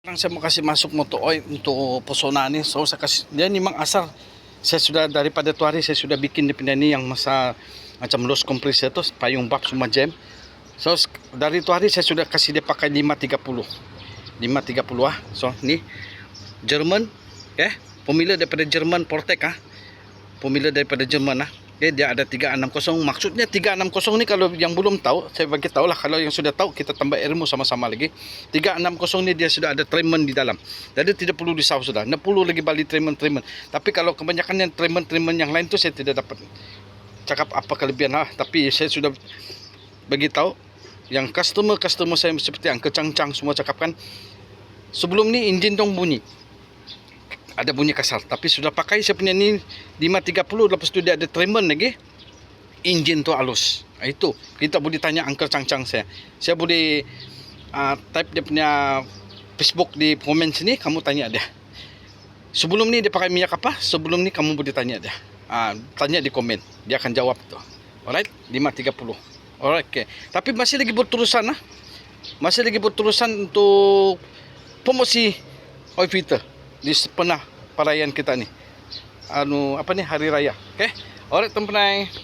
Lang saya mau kasih masuk motor oil untuk pesona ni. So saya kasih dia ni memang asal saya sudah daripada tu hari saya sudah bikin dia punya ni yang masa macam loose compressor tu, payung bab semua jam. So dari tu hari saya sudah kasih dia pakai 530 ah. So ni Jerman, formula daripada Jerman Portek formula daripada Jerman dia ada 360. Maksudnya 360 ni kalau yang belum tahu, saya bagi tahu lah. Kalau yang sudah tahu, kita tambah ilmu sama-sama lagi. 360 ni dia sudah ada treatment di dalam. Jadi tidak perlu disau sudah. Tidak perlu lagi balik treatment. Tapi kalau kebanyakan yang treatment yang lain tu saya tidak dapat cakap apa kelebihan Tapi saya sudah bagi tahu yang customer saya seperti yang kecang-cang semua cakapkan. Sebelum ni enjin dong bunyi. Ada bunyi kasar, tapi sudah pakai saya punya ni 530, lepas tu dia ada treatment lagi, enjin tu halus. Itu kita boleh tanya Uncle Cang-Cang saya boleh type dia punya Facebook di komen sini, kamu tanya dia sebelum ni dia pakai minyak apa, sebelum ni kamu boleh tanya dia, tanya di komen, dia akan jawab tu. Alright, 530. Alright, okay. Tapi masih lagi berterusan masih lagi berterusan untuk promosi oil filter di sepenah perayaan kita ni, hari raya. Alright, teman-teman.